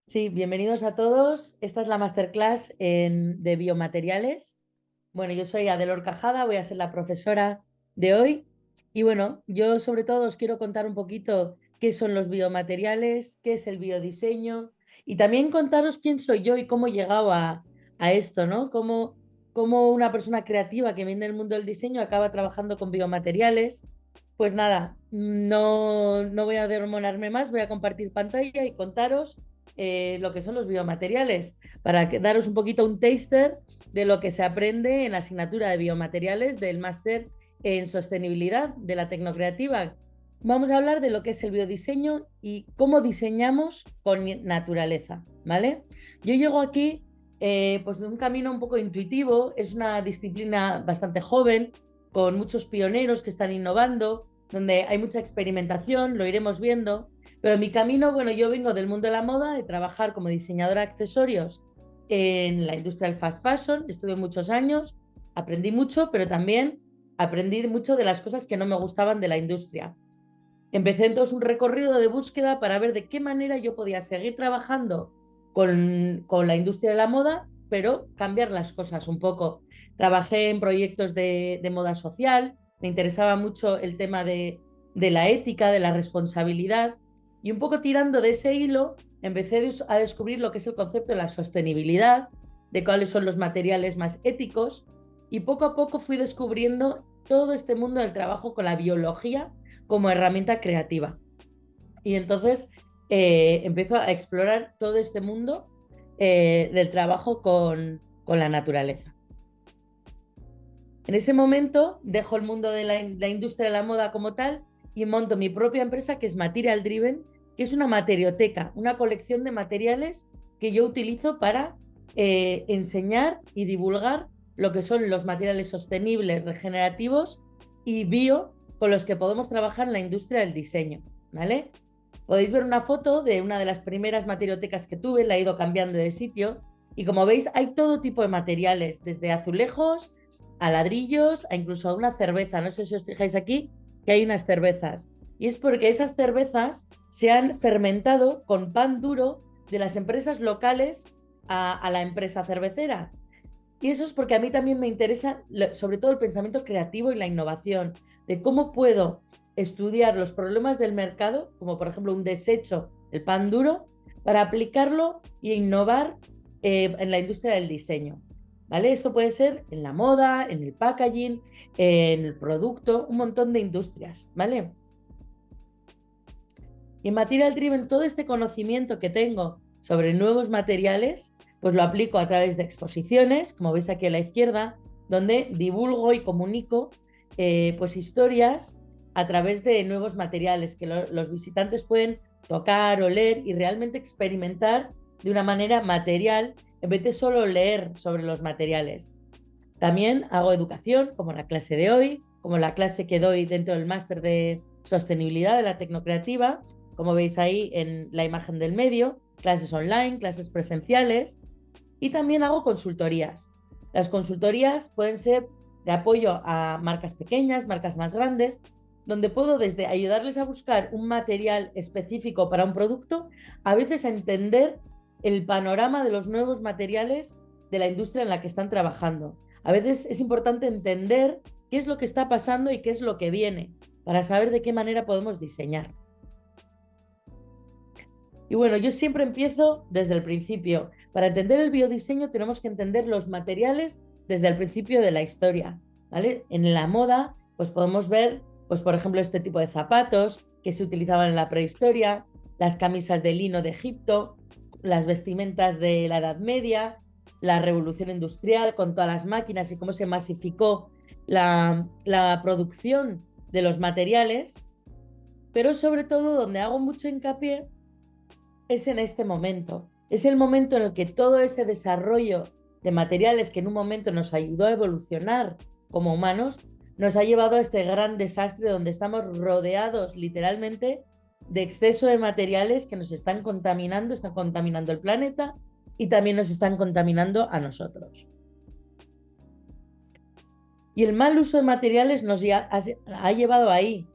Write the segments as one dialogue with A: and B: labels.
A: Sí, bienvenidos a todos. Esta es la masterclass de biomateriales. Bueno, yo soy Adelor Cajada, voy a ser la profesora de hoy. Y bueno, yo sobre todo os quiero contar un poquito qué son los biomateriales, qué es el biodiseño y también contaros quién soy yo y cómo he llegado a esto, ¿no? Cómo una persona creativa que viene del mundo del diseño acaba trabajando con biomateriales. Pues nada, no voy a demorarme más, voy a compartir pantalla y contaros lo que son los biomateriales, para daros un poquito un taster de lo que se aprende en la asignatura de biomateriales del máster en sostenibilidad de la Tecnocreativa. Vamos a hablar de lo que es el biodiseño y cómo diseñamos con naturaleza, ¿vale? Yo llego aquí pues de un camino un poco intuitivo, es una disciplina bastante joven, con muchos pioneros que están innovando, donde hay mucha experimentación, lo iremos viendo, pero mi camino, bueno, yo vengo del mundo de la moda, de trabajar como diseñadora de accesorios en la industria del fast fashion, estuve muchos años, aprendí mucho, pero también aprendí mucho de las cosas que no me gustaban de la industria. Empecé entonces un recorrido de búsqueda para ver de qué manera yo podía seguir trabajando con la industria de la moda, pero cambiar las cosas un poco. Trabajé en proyectos de moda social, me interesaba mucho el tema de la ética, de la responsabilidad, y un poco tirando de ese hilo, empecé a descubrir lo que es el concepto de la sostenibilidad, de cuáles son los materiales más éticos, y poco a poco fui descubriendo todo este mundo del trabajo con la biología como herramienta creativa. Y entonces empiezo a explorar todo este mundo del trabajo con la naturaleza. En ese momento dejo el mundo de la industria de la moda como tal y monto mi propia empresa que es Material Driven, que es una materioteca, una colección de materiales que yo utilizo para enseñar y divulgar lo que son los materiales sostenibles, regenerativos y bio con los que podemos trabajar en la industria del diseño, ¿vale? Podéis ver una foto de una de las primeras materiotecas que tuve, la he ido cambiando de sitio y como veis hay todo tipo de materiales, desde azulejos a ladrillos, a incluso a una cerveza. No sé si os fijáis aquí que hay unas cervezas. Y es porque esas cervezas se han fermentado con pan duro de las empresas locales a la empresa cervecera. Y eso es porque a mí también me interesa sobre todo el pensamiento creativo y la innovación, de cómo puedo estudiar los problemas del mercado, como por ejemplo un desecho, el pan duro, para aplicarlo e innovar en la industria del diseño. ¿Vale? Esto puede ser en la moda, en el packaging, en el producto, un montón de industrias, ¿vale? Y en Material Driven, todo este conocimiento que tengo sobre nuevos materiales, pues lo aplico a través de exposiciones, como veis aquí a la izquierda, donde divulgo y comunico pues historias a través de nuevos materiales que los visitantes pueden tocar, oler y realmente experimentar de una manera material en vez de solo leer sobre los materiales. También hago educación, como la clase de hoy, como la clase que doy dentro del máster de sostenibilidad de la Tecnocreativa, como veis ahí en la imagen del medio, clases online, clases presenciales, y también hago consultorías. Las consultorías pueden ser de apoyo a marcas pequeñas, marcas más grandes, donde puedo desde ayudarles a buscar un material específico para un producto, a veces a entender el panorama de los nuevos materiales de la industria en la que están trabajando. A veces es importante entender qué es lo que está pasando y qué es lo que viene, para saber de qué manera podemos diseñar. Y bueno, yo siempre empiezo desde el principio. Para entender el biodiseño tenemos que entender los materiales desde el principio de la historia, ¿vale? En la moda, pues podemos ver, pues por ejemplo, este tipo de zapatos que se utilizaban en la prehistoria, las camisas de lino de Egipto, las vestimentas de la Edad Media, la revolución industrial con todas las máquinas y cómo se masificó la producción de los materiales, pero sobre todo donde hago mucho hincapié es en este momento. Es el momento en el que todo ese desarrollo de materiales que en un momento nos ayudó a evolucionar como humanos, nos ha llevado a este gran desastre donde estamos rodeados literalmente de exceso de materiales que nos están contaminando el planeta y también nos están contaminando a nosotros. Y el mal uso de materiales nos ha llevado ahí,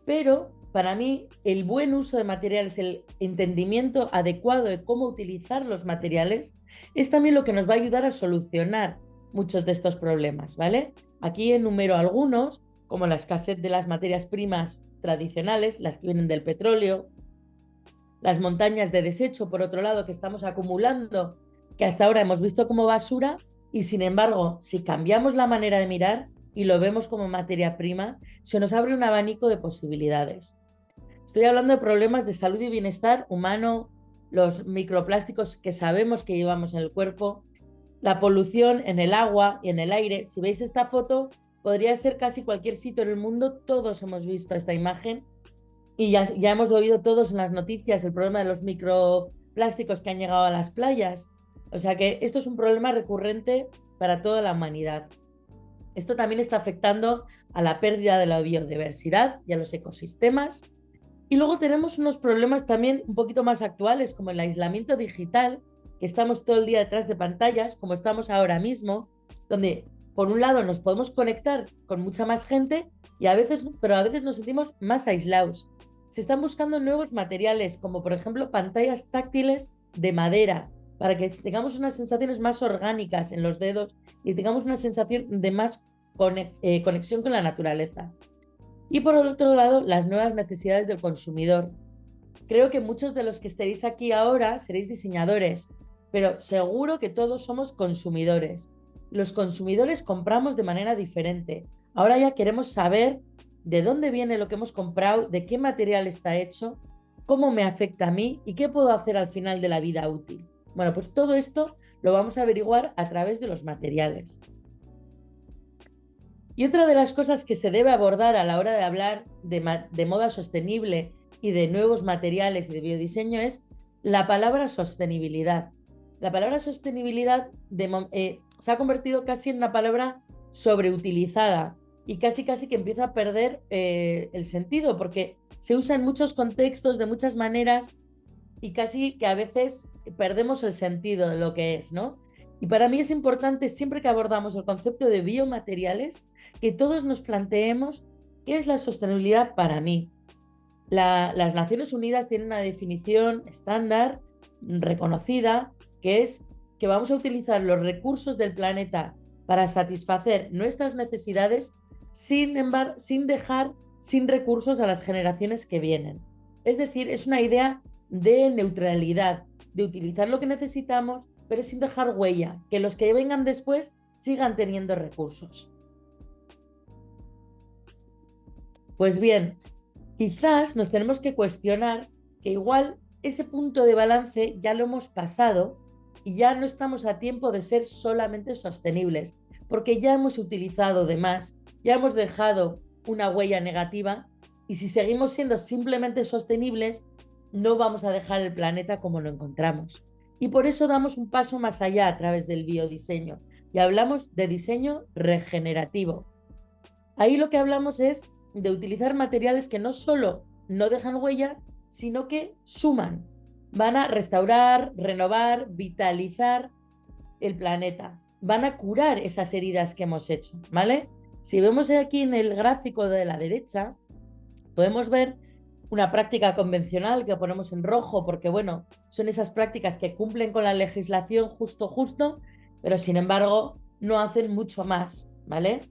A: pero para mí, el buen uso de materiales, el entendimiento adecuado de cómo utilizar los materiales, es también lo que nos va a ayudar a solucionar muchos de estos problemas, ¿vale? Aquí enumero algunos, como la escasez de las materias primas tradicionales, las que vienen del petróleo, las montañas de desecho, por otro lado, que estamos acumulando, que hasta ahora hemos visto como basura, y sin embargo, si cambiamos la manera de mirar y lo vemos como materia prima, se nos abre un abanico de posibilidades. Estoy hablando de problemas de salud y bienestar humano, los microplásticos que sabemos que llevamos en el cuerpo, la polución en el agua y en el aire. Si veis esta foto, podría ser casi cualquier sitio en el mundo, todos hemos visto esta imagen y ya hemos oído todos en las noticias el problema de los microplásticos que han llegado a las playas. O sea que esto es un problema recurrente para toda la humanidad. Esto también está afectando a la pérdida de la biodiversidad y a los ecosistemas. Y luego tenemos unos problemas también un poquito más actuales, como el aislamiento digital, que estamos todo el día detrás de pantallas, como estamos ahora mismo, donde por un lado nos podemos conectar con mucha más gente, pero a veces nos sentimos más aislados. Se están buscando nuevos materiales, como por ejemplo pantallas táctiles de madera, para que tengamos unas sensaciones más orgánicas en los dedos y tengamos una sensación de más conexión con la naturaleza. Y por otro lado, las nuevas necesidades del consumidor. Creo que muchos de los que estaréis aquí ahora seréis diseñadores, pero seguro que todos somos consumidores. Los consumidores compramos de manera diferente. Ahora ya queremos saber de dónde viene lo que hemos comprado, de qué material está hecho, cómo me afecta a mí y qué puedo hacer al final de la vida útil. Bueno, pues todo esto lo vamos a averiguar a través de los materiales. Y otra de las cosas que se debe abordar a la hora de hablar de moda sostenible y de nuevos materiales y de biodiseño es la palabra sostenibilidad. La palabra sostenibilidad se ha convertido casi en una palabra sobreutilizada y casi que empieza a perder el sentido porque se usa en muchos contextos, de muchas maneras y casi que a veces perdemos el sentido de lo que es, ¿no? Y para mí es importante, siempre que abordamos el concepto de biomateriales, que todos nos planteemos qué es la sostenibilidad para mí. Las Naciones Unidas tienen una definición estándar, reconocida, que es que vamos a utilizar los recursos del planeta para satisfacer nuestras necesidades sin dejar sin recursos a las generaciones que vienen. Es decir, es una idea de neutralidad, de utilizar lo que necesitamos, pero sin dejar huella, que los que vengan después sigan teniendo recursos. Pues bien, quizás nos tenemos que cuestionar que igual ese punto de balance ya lo hemos pasado y ya no estamos a tiempo de ser solamente sostenibles, porque ya hemos utilizado de más, ya hemos dejado una huella negativa y si seguimos siendo simplemente sostenibles, no vamos a dejar el planeta como lo encontramos. Y por eso damos un paso más allá a través del biodiseño y hablamos de diseño regenerativo. Ahí lo que hablamos es de utilizar materiales que no solo no dejan huella, sino que suman. Van a restaurar, renovar, vitalizar el planeta. Van a curar esas heridas que hemos hecho, ¿vale? Si vemos aquí en el gráfico de la derecha, podemos ver una práctica convencional que ponemos en rojo porque, bueno, son esas prácticas que cumplen con la legislación justo, pero sin embargo no hacen mucho más, ¿vale?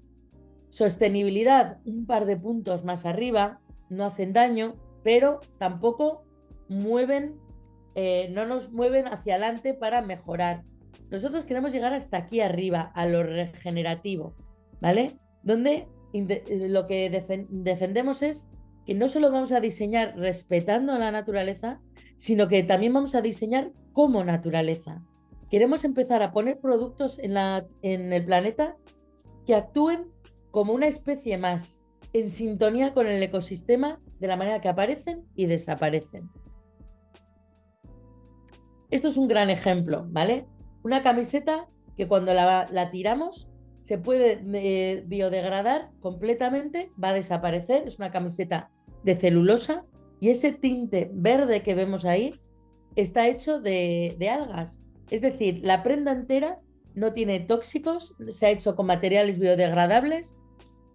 A: Sostenibilidad, un par de puntos más arriba, no hacen daño, pero tampoco no nos mueven hacia adelante para mejorar. Nosotros queremos llegar hasta aquí arriba, a lo regenerativo, ¿vale? Donde lo que defendemos es que no solo vamos a diseñar respetando a la naturaleza, sino que también vamos a diseñar como naturaleza. Queremos empezar a poner productos en el planeta que actúen como una especie más, en sintonía con el ecosistema de la manera que aparecen y desaparecen. Esto es un gran ejemplo, ¿vale? Una camiseta que cuando la tiramos se puede biodegradar completamente, va a desaparecer, es una camiseta de celulosa y ese tinte verde que vemos ahí está hecho de algas. Es decir, la prenda entera no tiene tóxicos, se ha hecho con materiales biodegradables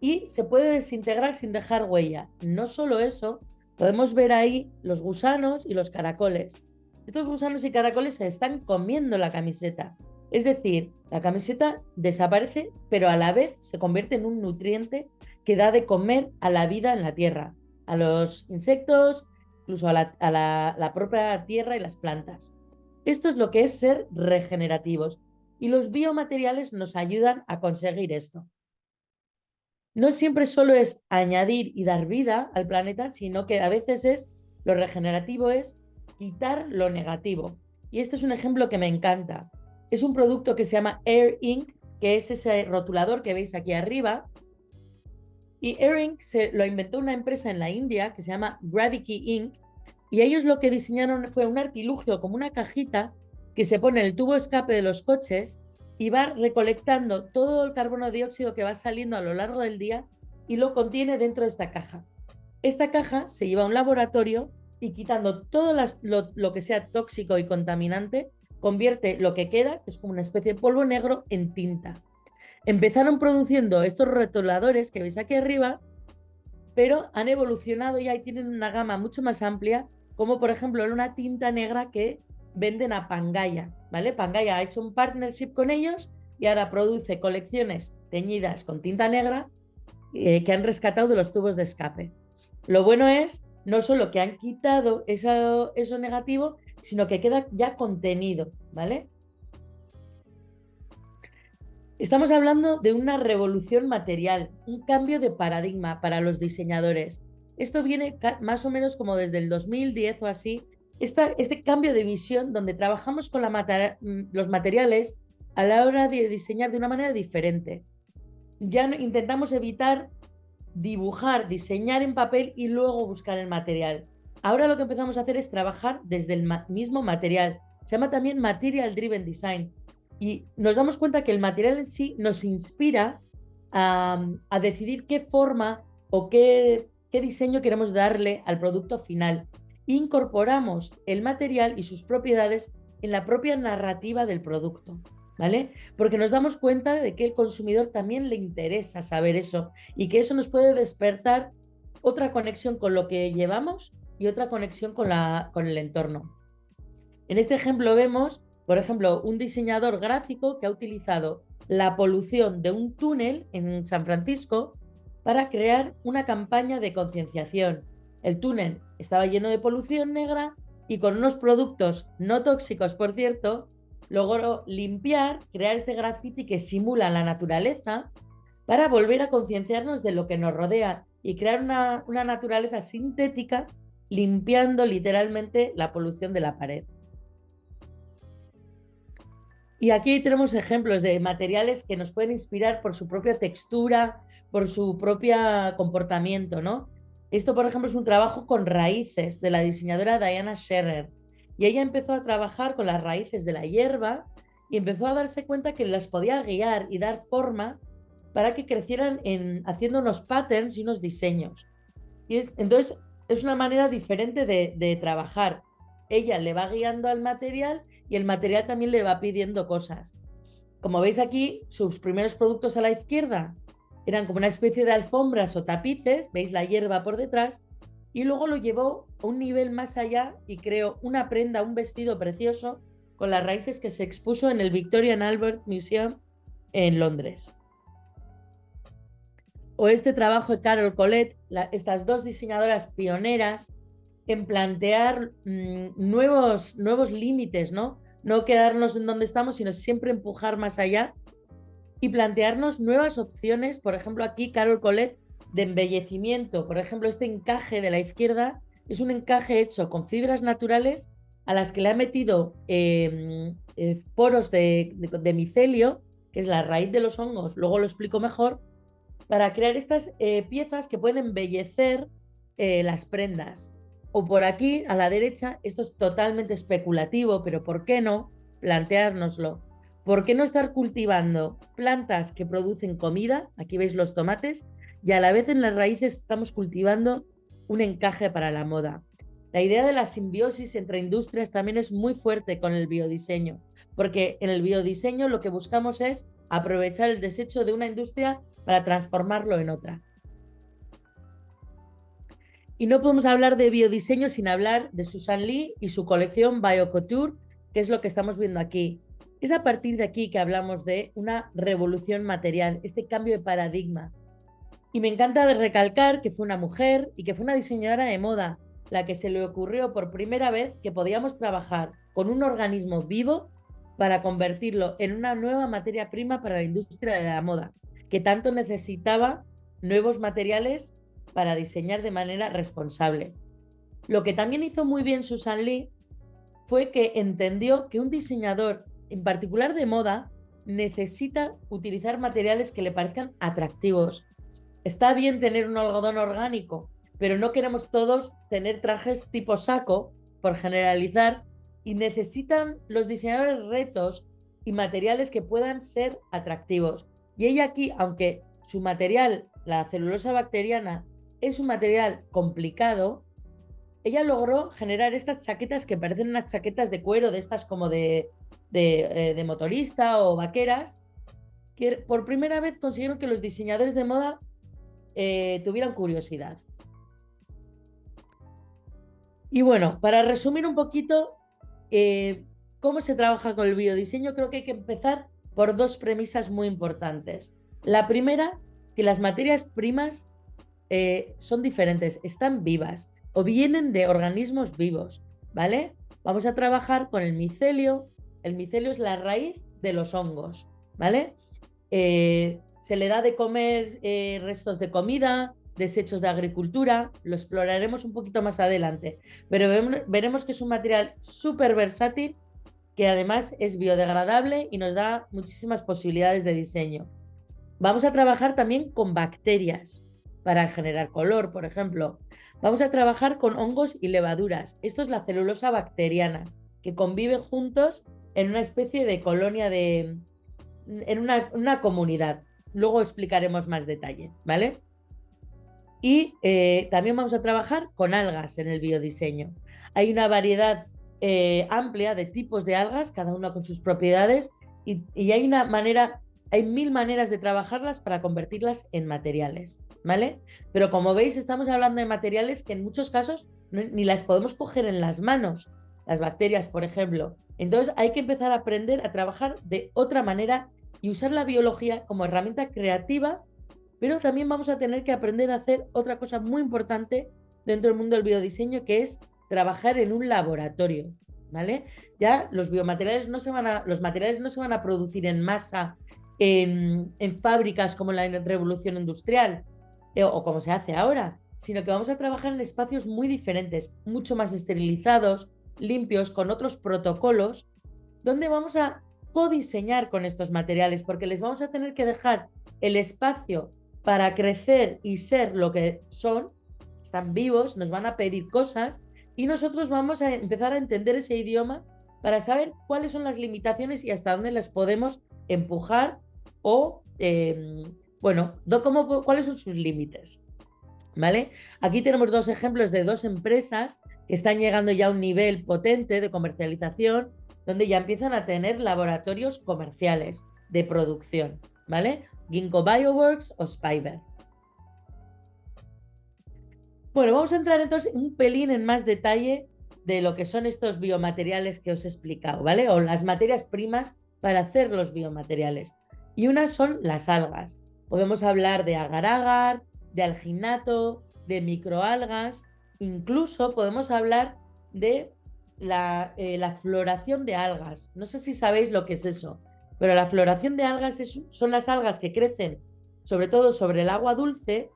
A: y se puede desintegrar sin dejar huella. No solo eso, Podemos ver ahí los gusanos y los caracoles. Estos gusanos y caracoles se están comiendo la camiseta. Es decir, la camiseta desaparece, pero a la vez se convierte en un nutriente que da de comer a la vida en la tierra, a los insectos, incluso a la propia tierra y las plantas. Esto es lo que es ser regenerativos y los biomateriales nos ayudan a conseguir esto. No siempre solo es añadir y dar vida al planeta, sino que a veces lo regenerativo es quitar lo negativo. Y este es un ejemplo que me encanta. Es un producto que se llama Air Ink, que es ese rotulador que veis aquí arriba. Y Air Ink lo inventó una empresa en la India que se llama Gravity Ink. Y ellos lo que diseñaron fue un artilugio como una cajita que se pone en el tubo escape de los coches y va recolectando todo el carbono dióxido que va saliendo a lo largo del día y lo contiene dentro de esta caja. Esta caja se lleva a un laboratorio y quitando todo lo que sea tóxico y contaminante, convierte lo que queda, que es como una especie de polvo negro, en tinta. Empezaron produciendo estos rotuladores que veis aquí arriba, pero han evolucionado ya y tienen una gama mucho más amplia, como por ejemplo una tinta negra que venden a Pangaya, ¿vale? Pangaya ha hecho un partnership con ellos y ahora produce colecciones teñidas con tinta negra que han rescatado de los tubos de escape. Lo bueno es no solo que han quitado eso negativo, sino que queda ya contenido, ¿vale? Estamos hablando de una revolución material, un cambio de paradigma para los diseñadores. Esto viene más o menos como desde el 2010 o así, este cambio de visión donde trabajamos con los materiales a la hora de diseñar de una manera diferente. Ya intentamos evitar dibujar, diseñar en papel y luego buscar el material. Ahora lo que empezamos a hacer es trabajar desde el mismo material. Se llama también Material Driven Design. Y nos damos cuenta que el material en sí nos inspira a decidir qué forma o qué diseño queremos darle al producto final. Incorporamos el material y sus propiedades en la propia narrativa del producto, ¿vale? Porque nos damos cuenta de que el consumidor también le interesa saber eso y que eso nos puede despertar otra conexión con lo que llevamos y otra conexión con el entorno. En este ejemplo vemos, por ejemplo, un diseñador gráfico que ha utilizado la polución de un túnel en San Francisco para crear una campaña de concienciación. El túnel estaba lleno de polución negra y con unos productos no tóxicos, por cierto, logró limpiar, crear este graffiti que simula la naturaleza para volver a concienciarnos de lo que nos rodea y crear una naturaleza sintética limpiando literalmente la polución de la pared. Y aquí tenemos ejemplos de materiales que nos pueden inspirar por su propia textura, por su propio comportamiento, ¿no? Esto, por ejemplo, es un trabajo con raíces de la diseñadora Diana Scherer. Y ella empezó a trabajar con las raíces de la hierba y empezó a darse cuenta que las podía guiar y dar forma para que crecieran haciendo unos patterns y unos diseños. Entonces, es una manera diferente de trabajar. Ella le va guiando al material y el material también le va pidiendo cosas. Como veis aquí, sus primeros productos a la izquierda eran como una especie de alfombras o tapices, veis la hierba por detrás, y luego lo llevó a un nivel más allá y creó una prenda, un vestido precioso con las raíces que se expuso en el Victoria and Albert Museum en Londres. O este trabajo de Carol Colette, estas dos diseñadoras pioneras en plantear nuevos límites, ¿no? No quedarnos en donde estamos, sino siempre empujar más allá y plantearnos nuevas opciones. Por ejemplo, aquí Carol Colette de embellecimiento. Por ejemplo, este encaje de la izquierda es un encaje hecho con fibras naturales a las que le ha metido poros de micelio, que es la raíz de los hongos, luego lo explico mejor, para crear estas piezas que pueden embellecer las prendas. O por aquí, a la derecha, esto es totalmente especulativo, pero ¿por qué no planteárnoslo? ¿Por qué no estar cultivando plantas que producen comida? Aquí veis los tomates, y a la vez en las raíces estamos cultivando un encaje para la moda. La idea de la simbiosis entre industrias también es muy fuerte con el biodiseño, porque en el biodiseño lo que buscamos es aprovechar el desecho de una industria para transformarlo en otra. Y no podemos hablar de biodiseño sin hablar de Susan Lee y su colección BioCouture, que es lo que estamos viendo aquí. Es a partir de aquí que hablamos de una revolución material, este cambio de paradigma. Y me encanta recalcar que fue una mujer y que fue una diseñadora de moda la que se le ocurrió por primera vez que podíamos trabajar con un organismo vivo para convertirlo en una nueva materia prima para la industria de la moda, que tanto necesitaba nuevos materiales para diseñar de manera responsable. Lo que también hizo muy bien Susan Lee fue que entendió que un diseñador, en particular de moda, necesita utilizar materiales que le parezcan atractivos. Está bien tener un algodón orgánico, pero no queremos todos tener trajes tipo saco, por generalizar, y necesitan los diseñadores retos y materiales que puedan ser atractivos. Y ella aquí, aunque su material, la celulosa bacteriana, es un material complicado, ella logró generar estas chaquetas que parecen unas chaquetas de cuero, de estas como de motorista o vaqueras, que por primera vez consiguieron que los diseñadores de moda tuvieran curiosidad. Y bueno, para resumir un poquito cómo se trabaja con el biodiseño, creo que hay que empezar por dos premisas muy importantes. La primera, que las materias primas son diferentes, están vivas o vienen de organismos vivos, ¿vale? Vamos a trabajar con el micelio. El micelio es la raíz de los hongos, ¿vale? Se le da de comer restos de comida, desechos de agricultura, lo exploraremos un poquito más adelante, pero veremos que es un material súper versátil que además es biodegradable y nos da muchísimas posibilidades de diseño. Vamos a trabajar también con bacterias para generar color, por ejemplo. Vamos a trabajar con hongos y levaduras. Esto es la celulosa bacteriana, que convive juntos en una especie de colonia en una comunidad. Luego explicaremos más detalle, ¿vale? Y también vamos a trabajar con algas en el biodiseño. Hay una variedad amplia de tipos de algas, cada una con sus propiedades, y hay 1000 maneras de trabajarlas para convertirlas en materiales, ¿vale? Pero como veis, estamos hablando de materiales que en muchos casos ni las podemos coger en las manos, las bacterias, por ejemplo. Entonces hay que empezar a aprender a trabajar de otra manera y usar la biología como herramienta creativa, pero también vamos a tener que aprender a hacer otra cosa muy importante dentro del mundo del biodiseño, que es trabajar en un laboratorio, ¿vale? Ya los materiales no se van a producir en masa en fábricas como la revolución industrial o como se hace ahora, sino que vamos a trabajar en espacios muy diferentes, mucho más esterilizados, limpios, con otros protocolos, donde vamos a codiseñar con estos materiales, porque les vamos a tener que dejar el espacio para crecer y ser lo que son, están vivos, nos van a pedir cosas y nosotros vamos a empezar a entender ese idioma para saber cuáles son las limitaciones y hasta dónde las podemos empujar o, bueno, cuáles son sus límites, ¿vale? Aquí tenemos dos ejemplos de dos empresas que están llegando ya a un nivel potente de comercialización, donde ya empiezan a tener laboratorios comerciales de producción, ¿vale? Ginkgo Bioworks o Spyber. Bueno, vamos a entrar entonces un pelín en más detalle de lo que son estos biomateriales que os he explicado, ¿vale? O las materias primas para hacer los biomateriales. Y unas son las algas. Podemos hablar de agar-agar, de alginato, de microalgas, incluso podemos hablar de la floración de algas. No sé si sabéis lo que es eso, pero la floración de algas son las algas que crecen sobre todo sobre el agua dulce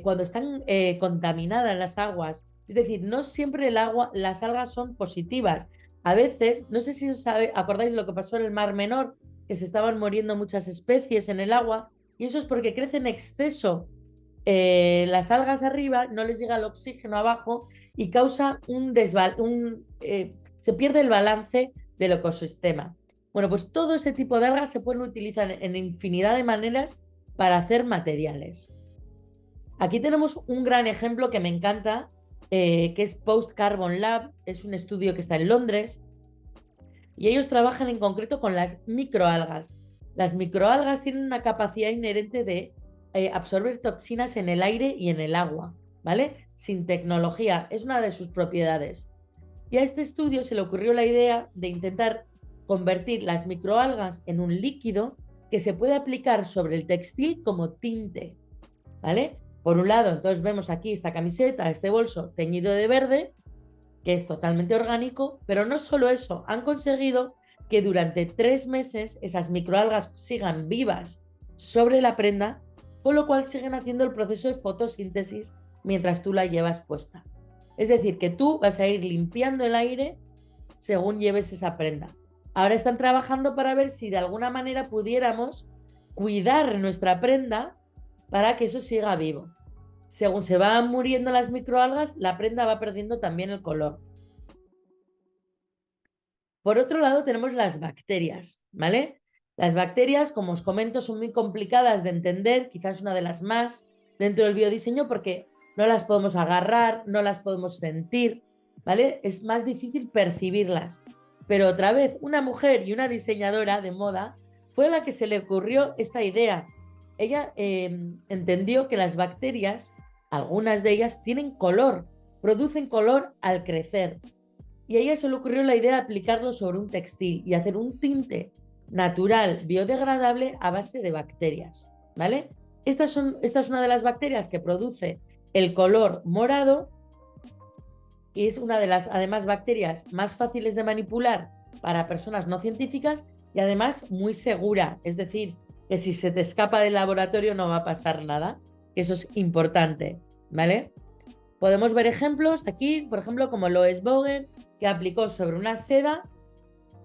A: cuando están contaminadas las aguas. Es decir, no siempre las algas son positivas. A veces, no sé si os acordáis lo que pasó en el Mar Menor, que se estaban muriendo muchas especies en el agua, y eso es porque crece en exceso las algas arriba, no les llega el oxígeno abajo y causa se pierde el balance del ecosistema. Bueno, pues todo ese tipo de algas se pueden utilizar en infinidad de maneras para hacer materiales. Aquí tenemos un gran ejemplo que me encanta, que es Post Carbon Lab. Es un estudio que está en Londres y ellos trabajan en concreto con las microalgas. Las microalgas tienen una capacidad inherente de absorber toxinas en el aire y en el agua. ¿vale? Sin tecnología, es una de sus propiedades. Y a este estudio se le ocurrió la idea de intentar convertir las microalgas en un líquido que se puede aplicar sobre el textil como tinte, ¿vale? Por un lado, entonces vemos aquí esta camiseta, este bolso teñido de verde, que es totalmente orgánico, pero no solo eso, han conseguido que durante 3 meses esas microalgas sigan vivas sobre la prenda, con lo cual siguen haciendo el proceso de fotosíntesis mientras tú la llevas puesta. Es decir, que tú vas a ir limpiando el aire según lleves esa prenda. Ahora están trabajando para ver si de alguna manera pudiéramos cuidar nuestra prenda para que eso siga vivo. Según se van muriendo las microalgas, la prenda va perdiendo también el color. Por otro lado, tenemos las bacterias, ¿vale? Las bacterias, como os comento, son muy complicadas de entender, quizás una de las más dentro del biodiseño, porque no las podemos agarrar, no las podemos sentir, ¿vale? Es más difícil percibirlas. Pero otra vez, una mujer y una diseñadora de moda fue a la que se le ocurrió esta idea. Ella entendió que las bacterias, algunas de ellas, tienen color, producen color al crecer. Y a ella se le ocurrió la idea de aplicarlo sobre un textil y hacer un tinte natural, biodegradable a base de bacterias, ¿vale? Esta es una de las bacterias que produce el color morado y es una de las, además, bacterias más fáciles de manipular para personas no científicas y además muy segura. Es decir, que si se te escapa del laboratorio no va a pasar nada. Eso es importante, ¿vale? Podemos ver ejemplos aquí, por ejemplo, como Lois Bogen, que aplicó sobre una seda.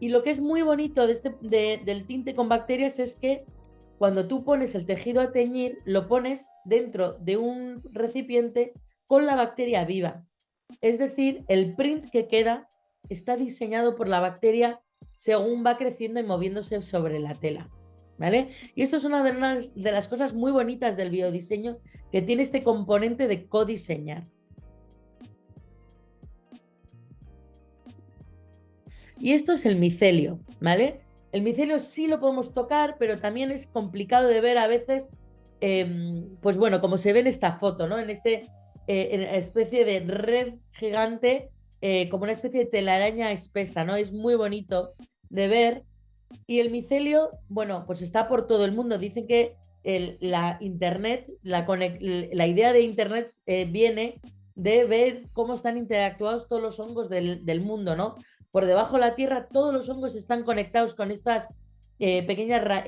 A: Y lo que es muy bonito del tinte con bacterias es que cuando tú pones el tejido a teñir, lo pones dentro de un recipiente con la bacteria viva. Es decir, el print que queda está diseñado por la bacteria según va creciendo y moviéndose sobre la tela. ¿Vale? Y esto es una de las cosas muy bonitas del biodiseño, que tiene este componente de codiseñar. Y esto es el micelio, ¿vale? El micelio sí lo podemos tocar, pero también es complicado de ver a veces, pues bueno, como se ve en esta foto, ¿no? En en especie de red gigante, como una especie de telaraña espesa, ¿no? Es muy bonito de ver. Y el micelio, bueno, pues está por todo el mundo. Dicen que la Internet, la idea de Internet viene de ver cómo están interactuados todos los hongos del mundo, ¿no? Por debajo de la tierra, todos los hongos están conectados con estas pequeñas,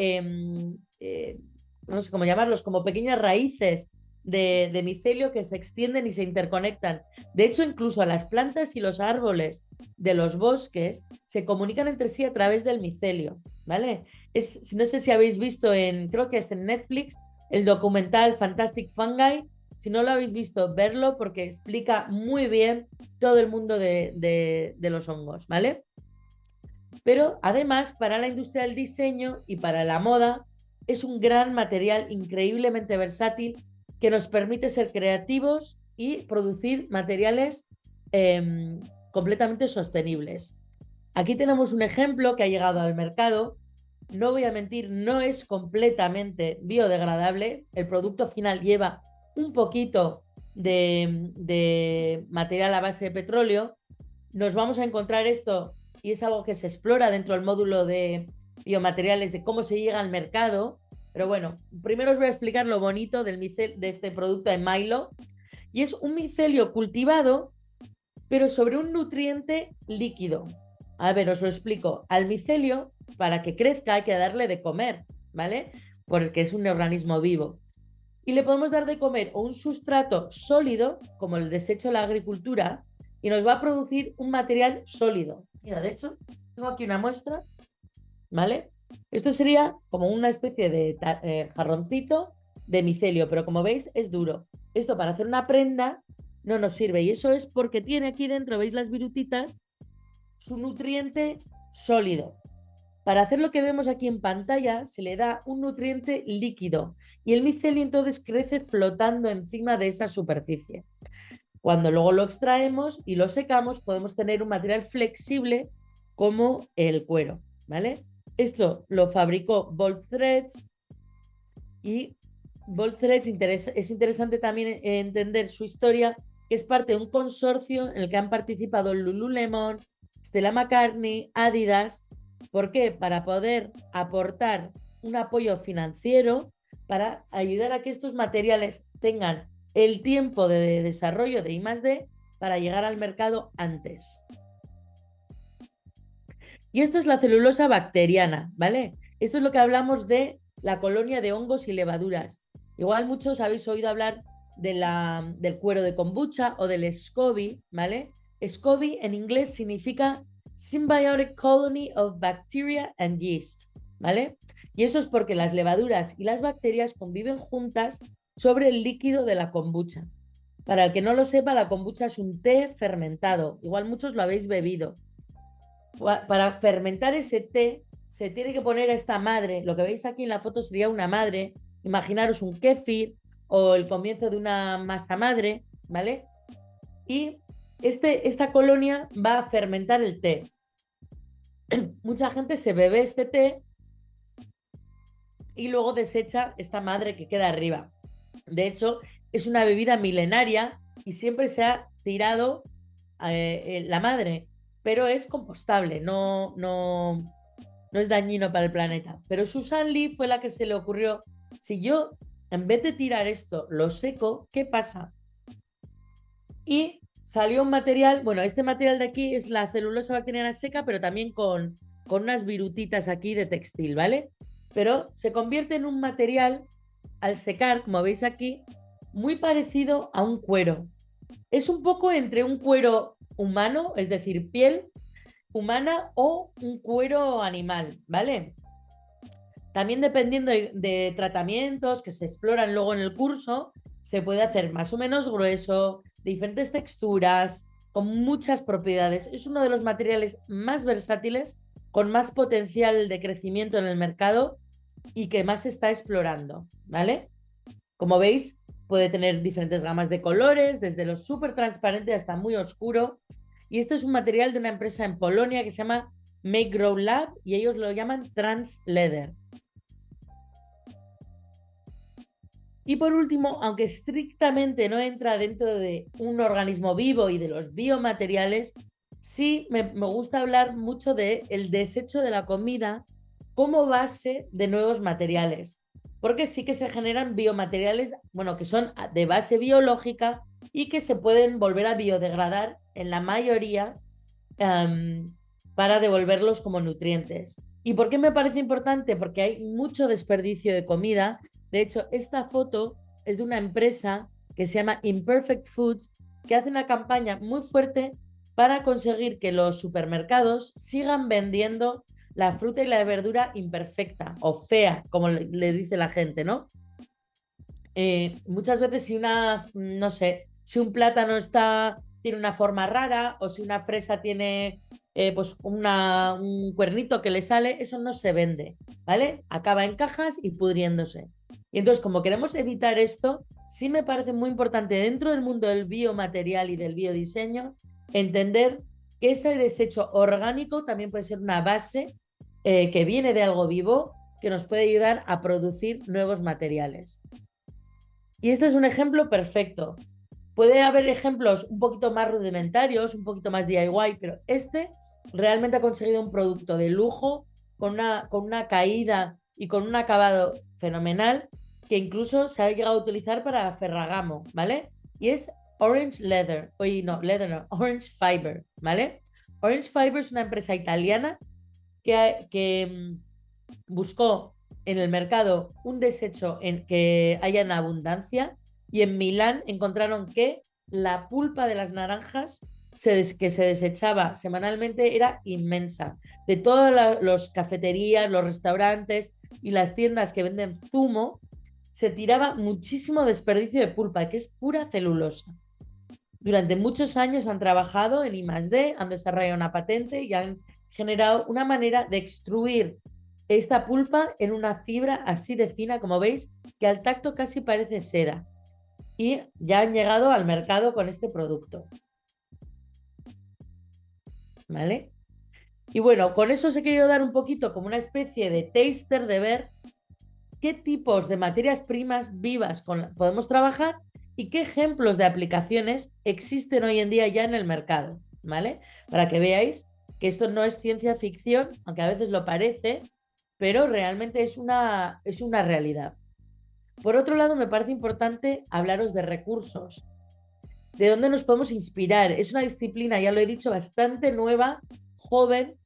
A: no sé cómo llamarlos, como pequeñas raíces de micelio que se extienden y se interconectan. De hecho, incluso a las plantas y los árboles de los bosques se comunican entre sí a través del micelio, ¿vale? No sé si habéis visto creo que es en Netflix, el documental Fantastic Fungi. Si no lo habéis visto, verlo porque explica muy bien todo el mundo de los hongos, ¿vale? Pero además, para la industria del diseño y para la moda, es un gran material increíblemente versátil que nos permite ser creativos y producir materiales completamente sostenibles. Aquí tenemos un ejemplo que ha llegado al mercado. No voy a mentir, no es completamente biodegradable. El producto final lleva un poquito de material a base de petróleo. Nos vamos a encontrar esto y es algo que se explora dentro del módulo de biomateriales de cómo se llega al mercado. Pero bueno, primero os voy a explicar lo bonito de este producto de Milo. Y es un micelio cultivado, pero sobre un nutriente líquido. A ver, os lo explico. Al micelio, para que crezca, hay que darle de comer, ¿vale? Porque es un organismo vivo. Y le podemos dar de comer o un sustrato sólido, como el desecho de la agricultura, y nos va a producir un material sólido. Mira, de hecho, tengo aquí una muestra, ¿vale? Esto sería como una especie de jarroncito de micelio, pero como veis es duro. Esto para hacer una prenda no nos sirve y eso es porque tiene aquí dentro, ¿veis las virutitas? Su nutriente sólido. Para hacer lo que vemos aquí en pantalla se le da un nutriente líquido y el micelio entonces crece flotando encima de esa superficie. Cuando luego lo extraemos y lo secamos podemos tener un material flexible como el cuero, ¿vale? Esto lo fabricó Bolt Threads y Bold Threads es interesante también entender su historia, que es parte de un consorcio en el que han participado Lululemon, Stella McCartney, Adidas. ¿Por qué? Para poder aportar un apoyo financiero para ayudar a que estos materiales tengan el tiempo de desarrollo de I+D para llegar al mercado antes. Y esto es la celulosa bacteriana, ¿vale? Esto es lo que hablamos de la colonia de hongos y levaduras. Igual muchos habéis oído hablar del cuero de kombucha o del SCOBY, ¿vale? SCOBY en inglés significa Symbiotic Colony of Bacteria and Yeast, ¿vale? Y eso es porque las levaduras y las bacterias conviven juntas sobre el líquido de la kombucha. Para el que no lo sepa, la kombucha es un té fermentado. Igual muchos lo habéis bebido. Para fermentar ese té se tiene que poner a esta madre. Lo que veis aquí en la foto sería una madre. Imaginaros un kéfir o el comienzo de una masa madre, ¿vale? Y esta colonia va a fermentar el té. Mucha gente se bebe este té y luego desecha esta madre que queda arriba. De hecho, es una bebida milenaria y siempre se ha tirado la madre, pero es compostable, no es dañino para el planeta. Pero Susan Lee fue la que se le ocurrió, si yo en vez de tirar esto lo seco, ¿qué pasa? Y salió un material, bueno, este material de aquí es la celulosa bacteriana seca, pero también con unas virutitas aquí de textil, ¿vale? Pero se convierte en un material al secar, como veis aquí, muy parecido a un cuero. Es un poco entre un cuero humano, es decir, piel humana o un cuero animal, ¿vale? También dependiendo de tratamientos que se exploran luego en el curso, se puede hacer más o menos grueso, de diferentes texturas, con muchas propiedades. Es uno de los materiales más versátiles, con más potencial de crecimiento en el mercado y que más se está explorando, ¿vale? Como veis, puede tener diferentes gamas de colores, desde lo súper transparente hasta muy oscuro. Y este es un material de una empresa en Polonia que se llama Make Grow Lab y ellos lo llaman Trans Leather. Y por último, aunque estrictamente no entra dentro de un organismo vivo y de los biomateriales, sí me gusta hablar mucho del desecho de la comida como base de nuevos materiales, porque sí que se generan biomateriales, bueno, que son de base biológica y que se pueden volver a biodegradar en la mayoría para devolverlos como nutrientes. ¿Y por qué me parece importante? Porque hay mucho desperdicio de comida. De hecho, esta foto es de una empresa que se llama Imperfect Foods, que hace una campaña muy fuerte para conseguir que los supermercados sigan vendiendo la fruta y la verdura imperfecta o fea, como le dice la gente, ¿no? Muchas veces si no sé, si un plátano tiene una forma rara o si una fresa tiene pues un cuernito que le sale, eso no se vende, ¿vale? Acaba en cajas y pudriéndose. Y entonces, como queremos evitar esto, sí me parece muy importante dentro del mundo del biomaterial y del biodiseño entender que ese desecho orgánico también puede ser una base que viene de algo vivo que nos puede ayudar a producir nuevos materiales. Y este es un ejemplo perfecto. Puede haber ejemplos un poquito más rudimentarios, un poquito más DIY, pero este realmente ha conseguido un producto de lujo con una caída y con un acabado fenomenal que incluso se ha llegado a utilizar para Ferragamo, ¿vale? Y es Orange Leather, oye, no, Leather no, Orange Fiber, ¿vale? Orange Fiber es una empresa italiana que buscó en el mercado un desecho que haya en abundancia y en Milán encontraron que la pulpa de las naranjas que se desechaba semanalmente era inmensa. De todas las cafeterías, los restaurantes y las tiendas que venden zumo, se tiraba muchísimo desperdicio de pulpa, que es pura celulosa. Durante muchos años han trabajado en I+D, han desarrollado una patente y han generado una manera de extruir esta pulpa en una fibra así de fina, como veis, que al tacto casi parece seda. Y ya han llegado al mercado con este producto. ¿Vale? Y bueno, con eso os he querido dar un poquito como una especie de taster de ver qué tipos de materias primas vivas podemos trabajar y qué ejemplos de aplicaciones existen hoy en día ya en el mercado, ¿vale? Para que veáis que esto no es ciencia ficción, aunque a veces lo parece, pero realmente es una realidad. Por otro lado, me parece importante hablaros de recursos, de dónde nos podemos inspirar. Es una disciplina, ya lo he dicho, bastante nueva, joven,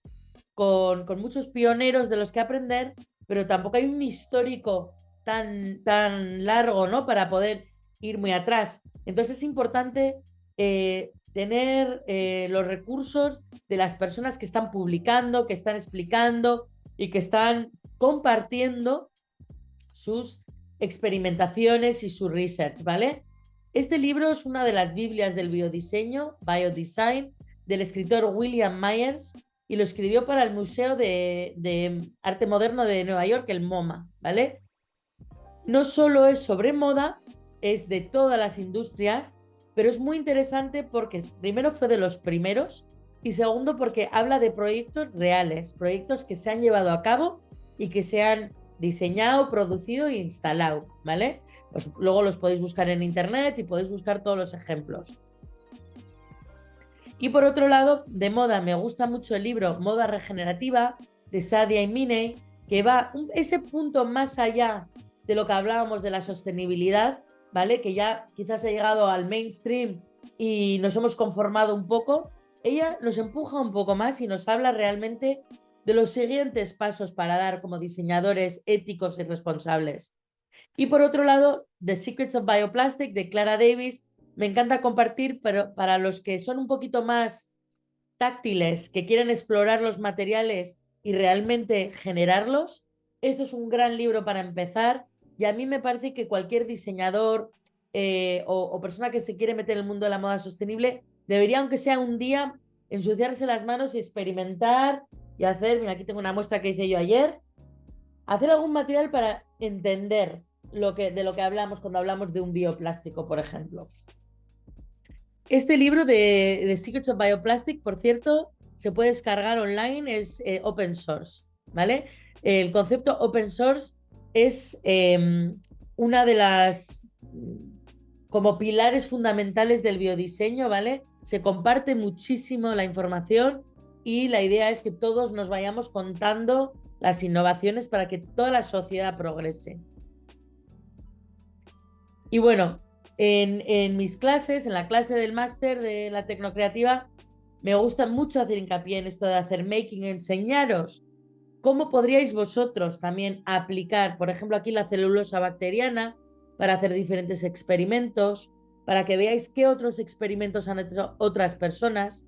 A: con muchos pioneros de los que aprender, pero tampoco hay un histórico tan largo, ¿no? Para poder ir muy atrás. Entonces es importante tener los recursos de las personas que están publicando, que están explicando y que están compartiendo sus experimentaciones y su research, ¿vale? Este libro es una de las Biblias del biodiseño, Biodesign, del escritor William Myers, y lo escribió para el Museo de Arte Moderno de Nueva York, el MoMA, ¿vale? No solo es sobre moda, es de todas las industrias, pero es muy interesante porque primero fue de los primeros y segundo porque habla de proyectos reales, proyectos que se han llevado a cabo y que se han diseñado, producido e instalado, ¿vale? Pues luego los podéis buscar en internet y podéis buscar todos los ejemplos. Y por otro lado, de moda, me gusta mucho el libro Moda Regenerativa de Sadia y Miney, que va ese punto más allá de lo que hablábamos de la sostenibilidad, ¿vale? Que ya quizás ha llegado al mainstream y nos hemos conformado un poco. Ella nos empuja un poco más y nos habla realmente de los siguientes pasos para dar como diseñadores éticos y responsables. Y por otro lado, The Secrets of Bioplastic de Clara Davis, me encanta compartir, pero para los que son un poquito más táctiles, que quieren explorar los materiales y realmente generarlos, esto es un gran libro para empezar y a mí me parece que cualquier diseñador o persona que se quiere meter en el mundo de la moda sostenible debería, aunque sea un día, ensuciarse las manos y experimentar y hacer, mira, aquí tengo una muestra que hice yo ayer, hacer algún material para entender de lo que hablamos cuando hablamos de un bioplástico, por ejemplo. Este libro de Secrets of Bioplastic, por cierto, se puede descargar online, es open source, ¿vale? El concepto open source es una de las como pilares fundamentales del biodiseño, ¿vale? Se comparte muchísimo la información y la idea es que todos nos vayamos contando las innovaciones para que toda la sociedad progrese. Y bueno, en mis clases, en la clase del máster de la Tecnocreativa, me gusta mucho hacer hincapié en esto de hacer making, enseñaros cómo podríais vosotros también aplicar, por ejemplo, aquí la celulosa bacteriana para hacer diferentes experimentos, para que veáis qué otros experimentos han hecho otras personas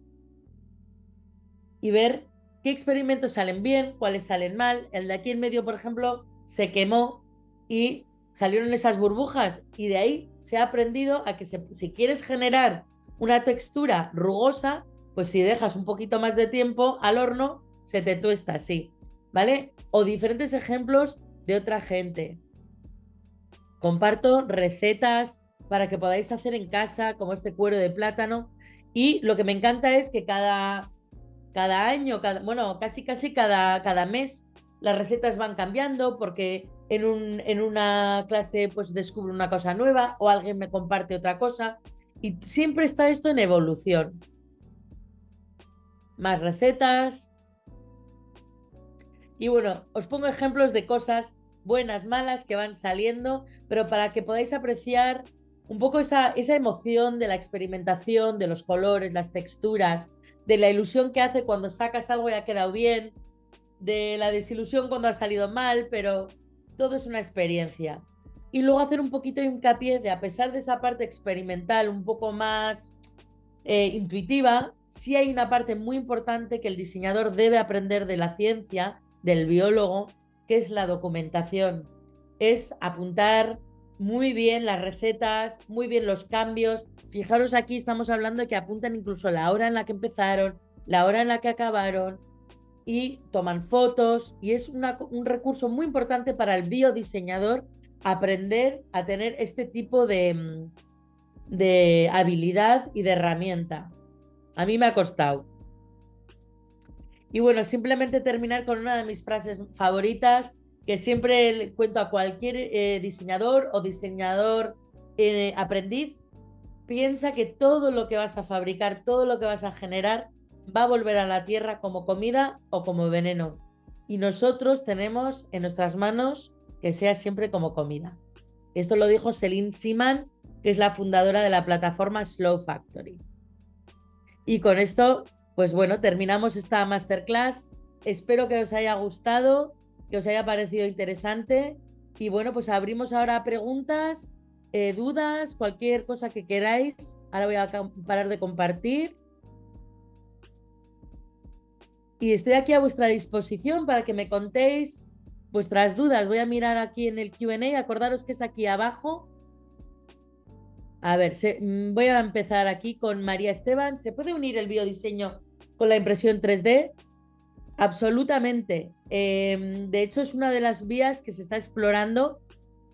A: y ver qué experimentos salen bien, cuáles salen mal. El de aquí en medio, por ejemplo, se quemó y salieron esas burbujas y de ahí se ha aprendido a que si quieres generar una textura rugosa, pues si dejas un poquito más de tiempo al horno, se te tuesta así, ¿vale? O diferentes ejemplos de otra gente. Comparto recetas para que podáis hacer en casa, como este cuero de plátano. Y lo que me encanta es que cada año, bueno, casi cada mes las recetas van cambiando porque en una clase pues descubro una cosa nueva o alguien me comparte otra cosa y siempre está esto en evolución. Más recetas. Y bueno, os pongo ejemplos de cosas buenas, malas que van saliendo, pero para que podáis apreciar un poco esa emoción de la experimentación, de los colores, las texturas, de la ilusión que hace cuando sacas algo y ha quedado bien, de la desilusión cuando ha salido mal, pero todo es una experiencia. Y luego hacer un poquito de hincapié de, a pesar de esa parte experimental un poco más intuitiva, sí hay una parte muy importante que el diseñador debe aprender de la ciencia, del biólogo, que es la documentación. Es apuntar muy bien las recetas, muy bien los cambios. Fijaros, aquí estamos hablando de que apuntan incluso la hora en la que empezaron, la hora en la que acabaron y toman fotos y es un recurso muy importante para el biodiseñador aprender a tener este tipo de habilidad y de herramienta. A mí me ha costado. Y bueno, simplemente terminar con una de mis frases favoritas que siempre le cuento a cualquier diseñador o diseñador aprendiz, piensa que todo lo que vas a fabricar, todo lo que vas a generar, va a volver a la tierra como comida o como veneno. Y nosotros tenemos en nuestras manos que sea siempre como comida. Esto lo dijo Celine Siman, que es la fundadora de la plataforma Slow Factory. Y con esto, pues bueno, terminamos esta masterclass. Espero que os haya gustado, que os haya parecido interesante. Y bueno, pues abrimos ahora preguntas, dudas, cualquier cosa que queráis. Ahora voy a parar de compartir. Y estoy aquí a vuestra disposición para que me contéis vuestras dudas. Voy a mirar aquí en el Q&A. Acordaros que es aquí abajo. A ver, voy a empezar aquí con María Esteban. ¿Se puede unir el biodiseño con la impresión 3D? Absolutamente. De hecho, es una de las vías que se está explorando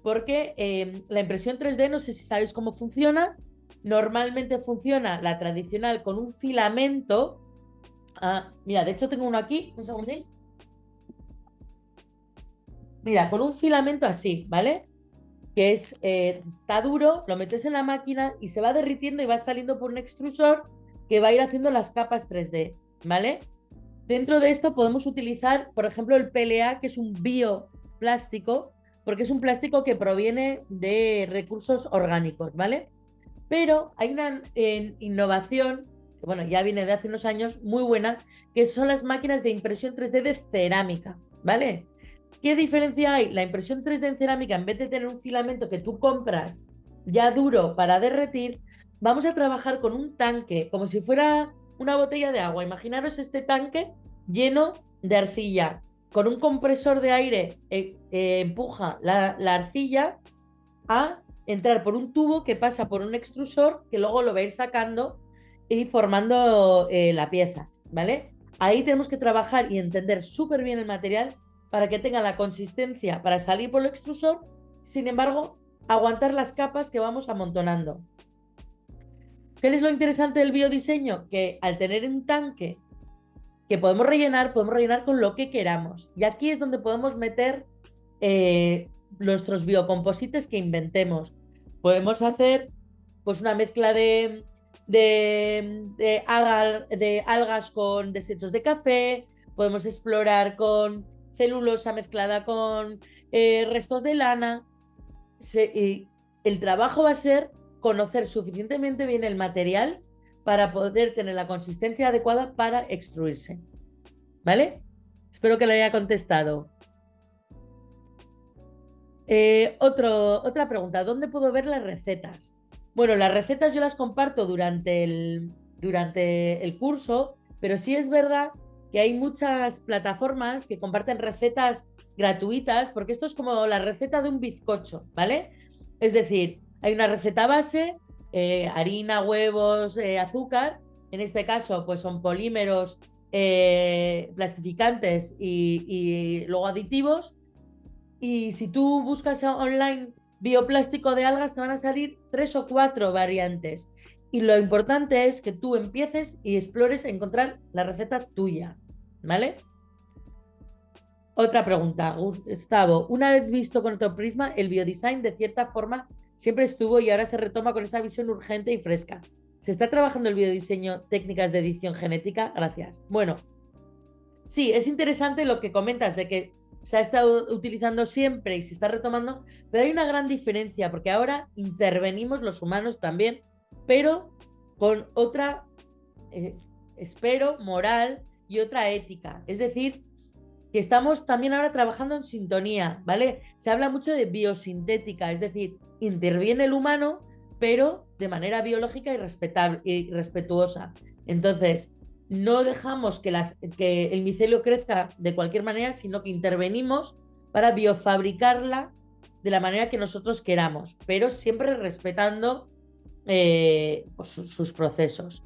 A: porque la impresión 3D, no sé si sabéis cómo funciona. Normalmente funciona la tradicional con un filamento. Mira, de hecho tengo uno aquí, un segundín. Mira, con un filamento así, ¿vale? Que está duro, lo metes en la máquina y se va derritiendo y va saliendo por un extrusor que va a ir haciendo las capas 3D, ¿vale? Dentro de esto podemos utilizar, por ejemplo, el PLA, que es un bioplástico, porque es un plástico que proviene de recursos orgánicos, ¿vale? Pero hay una innovación, que bueno, ya viene de hace unos años, muy buena, que son las máquinas de impresión 3D de cerámica, ¿vale? ¿Qué diferencia hay? La impresión 3D en cerámica, en vez de tener un filamento que tú compras ya duro para derretir, vamos a trabajar con un tanque, como si fuera una botella de agua. Imaginaros este tanque lleno de arcilla. Con un compresor de aire empuja la arcilla a entrar por un tubo que pasa por un extrusor que luego lo va a ir sacando y formando la pieza, ¿vale? Ahí tenemos que trabajar y entender súper bien el material para que tenga la consistencia para salir por el extrusor, sin embargo, aguantar las capas que vamos amontonando. ¿Qué es lo interesante del biodiseño? Que al tener un tanque que podemos rellenar con lo que queramos. Y aquí es donde podemos meter nuestros biocomposites que inventemos. Podemos hacer pues una mezcla de algas con desechos de café, podemos explorar con celulosa mezclada con restos de lana. Y el trabajo va a ser conocer suficientemente bien el material para poder tener la consistencia adecuada para extruirse. ¿Vale? Espero que lo haya contestado. Otra pregunta, ¿dónde puedo ver las recetas? Bueno, las recetas yo las comparto durante el curso, pero sí es verdad que hay muchas plataformas que comparten recetas gratuitas, porque esto es como la receta de un bizcocho, ¿vale? Es decir, hay una receta base, harina, huevos, azúcar, en este caso pues son polímeros, plastificantes y luego aditivos. Y si tú buscas online bioplástico de algas, te van a salir 3 o 4 variantes. Y lo importante es que tú empieces y explores a encontrar la receta tuya, ¿vale? Otra pregunta, Gustavo. Una vez visto con otro prisma, el biodesign de cierta forma siempre estuvo y ahora se retoma con esa visión urgente y fresca. ¿Se está trabajando el biodiseño, técnicas de edición genética? Gracias. Bueno, sí, es interesante lo que comentas de que se ha estado utilizando siempre y se está retomando, pero hay una gran diferencia porque ahora intervenimos los humanos también, pero con otra, espero, moral y otra ética. Es decir, que estamos también ahora trabajando en sintonía, ¿vale? Se habla mucho de biosintética, es decir, interviene el humano, pero de manera biológica y respetable y respetuosa. Entonces, no dejamos que el micelio crezca de cualquier manera, sino que intervenimos para biofabricarla de la manera que nosotros queramos, pero siempre respetando pues, sus procesos.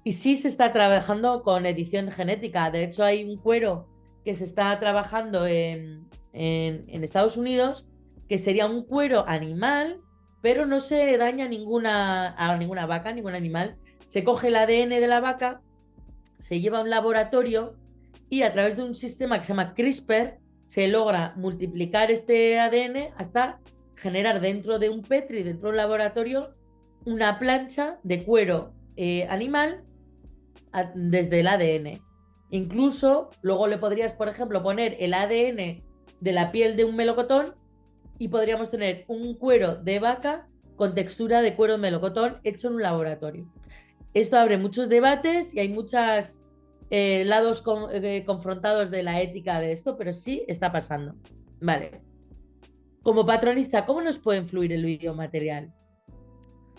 A: Y sí se está trabajando con edición genética. De hecho, hay un cuero que se está trabajando en Estados Unidos que sería un cuero animal, pero no se daña a ninguna vaca, ningún animal. Se coge el ADN de la vaca, se lleva a un laboratorio y a través de un sistema que se llama CRISPR se logra multiplicar este ADN hasta generar dentro de un Petri, dentro de un laboratorio, una plancha de cuero animal desde el ADN. Incluso luego le podrías, por ejemplo, poner el ADN de la piel de un melocotón y podríamos tener un cuero de vaca con textura de cuero de melocotón hecho en un laboratorio. Esto abre muchos debates y hay muchos lados confrontados de la ética de esto, pero sí está pasando. Vale. Como patronista, ¿cómo nos puede influir el biomaterial?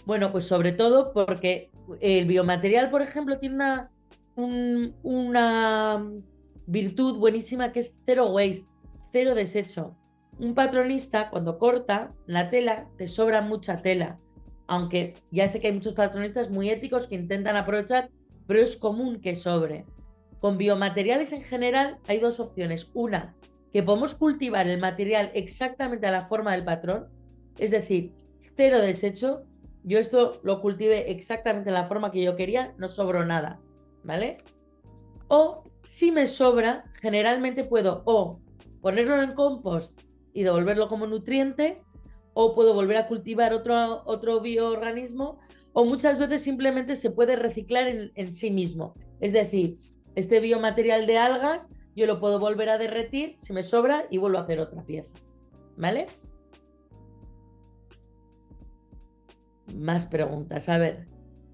A: Bueno, pues sobre todo porque el biomaterial, por ejemplo, tiene una virtud buenísima que es zero waste, cero desecho. Un patronista, cuando corta la tela, te sobra mucha tela. Aunque ya sé que hay muchos patronistas muy éticos que intentan aprovechar, pero es común que sobre. Con biomateriales en general hay dos opciones. Una, que podemos cultivar el material exactamente a la forma del patrón, es decir, cero desecho. Yo esto lo cultivé exactamente de la forma que yo quería, no sobró nada, ¿vale? O si me sobra, generalmente puedo o ponerlo en compost y devolverlo como nutriente, o puedo volver a cultivar otro bioorganismo, o muchas veces simplemente se puede reciclar en sí mismo. Es decir, este biomaterial de algas yo lo puedo volver a derretir si me sobra y vuelvo a hacer otra pieza, ¿vale? Más preguntas. A ver,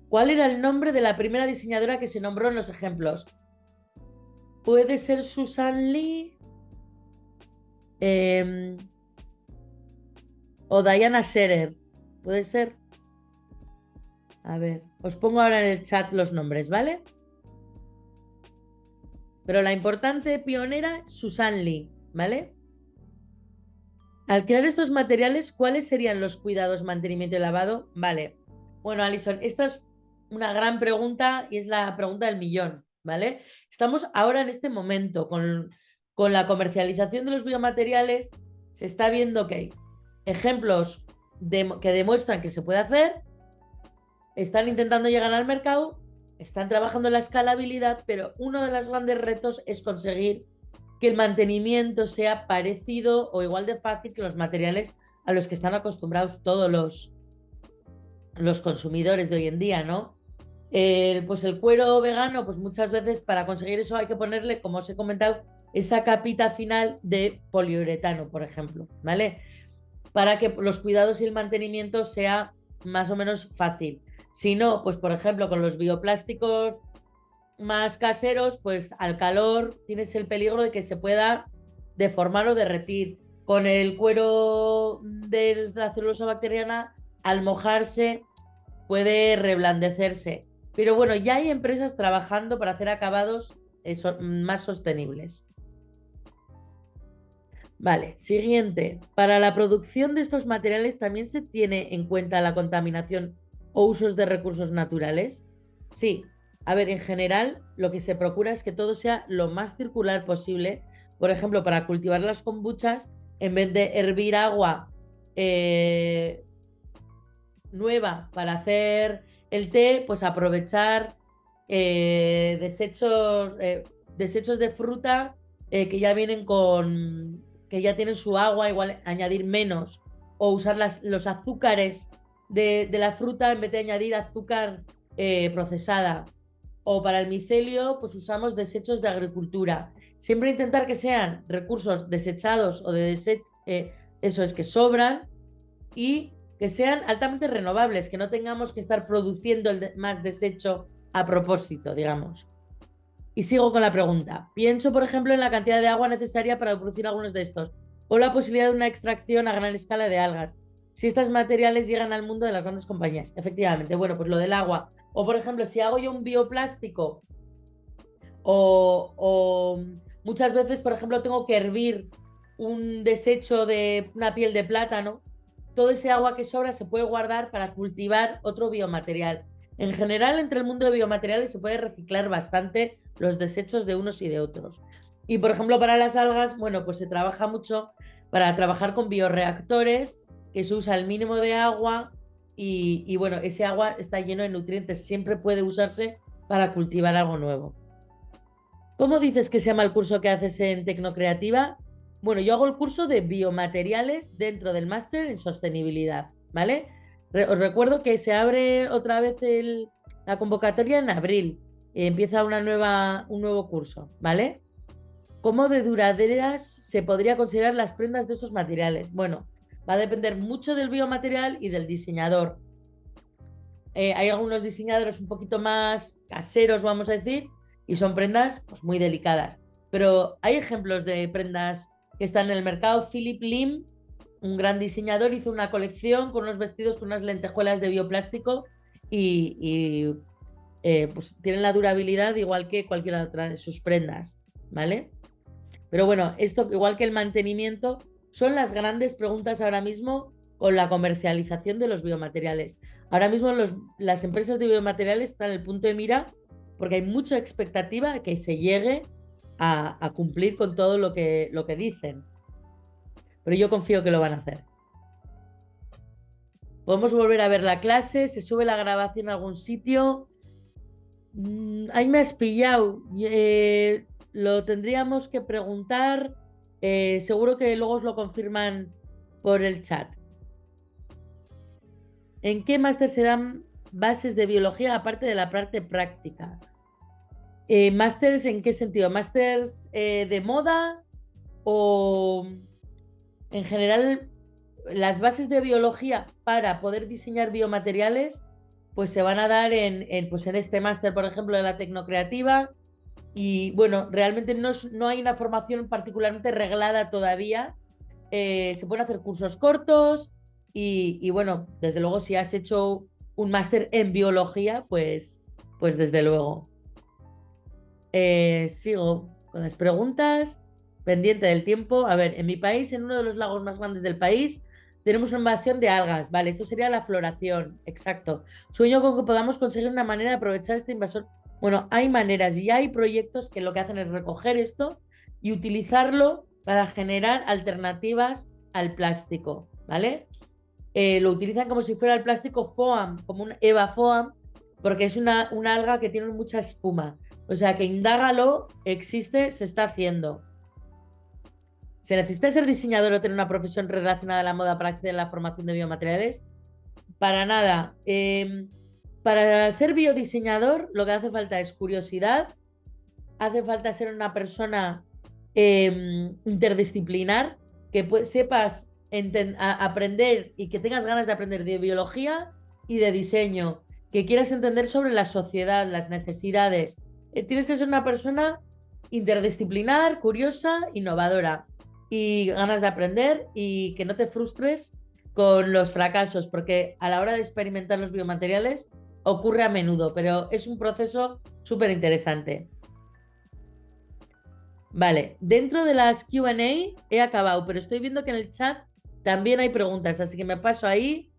A: ¿cuál era el nombre de la primera diseñadora que se nombró en los ejemplos? ¿Puede ser Susan Lee? O Diana Scherer. ¿Puede ser? A ver, os pongo ahora en el chat los nombres, ¿vale? Pero la importante pionera, Susan Lee, ¿vale? Al crear estos materiales, ¿cuáles serían los cuidados, mantenimiento y lavado? Vale. Bueno, Alison, esta es una gran pregunta y es la pregunta del millón, ¿vale? Estamos ahora en este momento con la comercialización de los biomateriales, se está viendo que hay ejemplos que demuestran que se puede hacer, están intentando llegar al mercado, están trabajando en la escalabilidad, pero uno de los grandes retos es conseguir que el mantenimiento sea parecido o igual de fácil que los materiales a los que están acostumbrados todos los consumidores de hoy en día, ¿no? Pues el cuero vegano, pues muchas veces para conseguir eso hay que ponerle, como os he comentado, esa capita final de poliuretano, por ejemplo, ¿vale? Para que los cuidados y el mantenimiento sea más o menos fácil. Si no, pues por ejemplo, con los bioplásticos más caseros, pues al calor tienes el peligro de que se pueda deformar o derretir. Con el cuero de la celulosa bacteriana, al mojarse, puede reblandecerse. Pero bueno, ya hay empresas trabajando para hacer acabados más sostenibles. Vale, siguiente. Para la producción de estos materiales también se tiene en cuenta la contaminación o usos de recursos naturales. Sí, a ver, en general lo que se procura es que todo sea lo más circular posible. Por ejemplo, para cultivar las kombuchas, en vez de hervir agua nueva para hacer el té, pues aprovechar desechos de fruta que ya vienen que ya tienen su agua, igual añadir menos, o usar los azúcares de la fruta en vez de añadir azúcar procesada. O para el micelio, pues usamos desechos de agricultura. Siempre intentar que sean recursos desechados o eso es que sobran y que sean altamente renovables, que no tengamos que estar produciendo más desecho a propósito, digamos. Y sigo con la pregunta. Pienso, por ejemplo, en la cantidad de agua necesaria para producir algunos de estos, o la posibilidad de una extracción a gran escala de algas. Si estos materiales llegan al mundo de las grandes compañías. Efectivamente, bueno, pues lo del agua. O, por ejemplo, si hago yo un bioplástico, o muchas veces, por ejemplo, tengo que hervir un desecho de una piel de plátano, todo ese agua que sobra se puede guardar para cultivar otro biomaterial. En general, entre el mundo de biomateriales se puede reciclar bastante los desechos de unos y de otros. Y, por ejemplo, para las algas, bueno, pues se trabaja mucho para trabajar con bioreactores, que se usa el mínimo de agua y bueno, ese agua está lleno de nutrientes, siempre puede usarse para cultivar algo nuevo. ¿Cómo dices que se llama el curso que haces en Tecnocreativa? Bueno, yo hago el curso de biomateriales dentro del máster en sostenibilidad, ¿vale? Os recuerdo que se abre otra vez la convocatoria en abril. Empieza un nuevo curso, ¿vale? ¿Cómo de duraderas se podría considerar las prendas de estos materiales? Bueno, va a depender mucho del biomaterial y del diseñador. Hay algunos diseñadores un poquito más caseros, vamos a decir, y son prendas pues, muy delicadas. Pero hay ejemplos de prendas que están en el mercado. Philip Lim, un gran diseñador, hizo una colección con unos vestidos con unas lentejuelas de bioplástico y pues tienen la durabilidad igual que cualquier otra de sus prendas, ¿vale? Pero bueno, esto, igual que el mantenimiento, son las grandes preguntas ahora mismo con la comercialización de los biomateriales. Ahora mismo las empresas de biomateriales están en el punto de mira porque hay mucha expectativa de que se llegue a cumplir con todo lo que dicen. Pero yo confío que lo van a hacer. Podemos volver a ver la clase, se sube la grabación a algún sitio. Ahí me has pillado. Lo tendríamos que preguntar. Seguro que luego os lo confirman por el chat. ¿En qué máster se dan bases de biología aparte de la parte práctica? ¿Másters en qué sentido? ¿Másters de moda o en general las bases de biología para poder diseñar biomateriales? Pues se van a dar pues en este máster, por ejemplo, de la Tecnocreativa. Y bueno, realmente no hay una formación particularmente reglada todavía. Se pueden hacer cursos cortos y bueno, desde luego si has hecho un máster en biología, pues desde luego. Sigo con las preguntas, pendiente del tiempo. A ver, en mi país, en uno de los lagos más grandes del país, tenemos una invasión de algas. Vale, esto sería la floración, exacto. Sueño con que podamos conseguir una manera de aprovechar esta invasión. Bueno, hay maneras y hay proyectos que lo que hacen es recoger esto y utilizarlo para generar alternativas al plástico, ¿vale? Lo utilizan como si fuera el plástico FOAM, como un EVA FOAM, porque es una alga que tiene mucha espuma. O sea que indágalo, existe, se está haciendo. ¿Se necesita ser diseñador o tener una profesión relacionada a la moda para acceder a la formación de biomateriales? Para nada. Para ser biodiseñador lo que hace falta es curiosidad, hace falta ser una persona interdisciplinar, que sepas aprender y que tengas ganas de aprender de biología y de diseño, que quieras entender sobre la sociedad, las necesidades. Tienes que ser una persona interdisciplinar, curiosa, innovadora y ganas de aprender y que no te frustres con los fracasos, porque a la hora de experimentar los biomateriales ocurre a menudo, pero es un proceso súper interesante. Vale, dentro de las Q&A he acabado, pero estoy viendo que en el chat también hay preguntas, así que me paso ahí.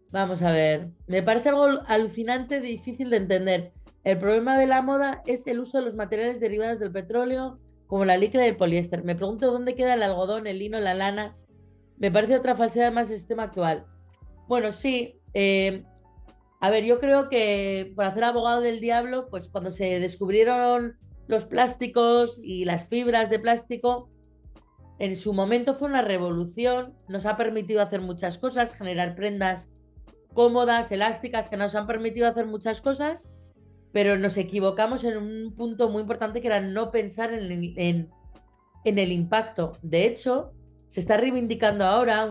A: Vamos a ver, me parece algo alucinante, difícil de entender. El problema de la moda es el uso de los materiales derivados del petróleo, como la licra y el poliéster. Me pregunto dónde queda el algodón, el lino, la lana. Me parece otra falsedad más del sistema actual. Bueno, sí. A ver, yo creo que por hacer abogado del diablo, pues cuando se descubrieron los plásticos y las fibras de plástico, en su momento fue una revolución, nos ha permitido hacer muchas cosas, generar prendas cómodas, elásticas, que nos han permitido hacer muchas cosas, pero nos equivocamos en un punto muy importante que era no pensar en el impacto. De hecho, se está reivindicando ahora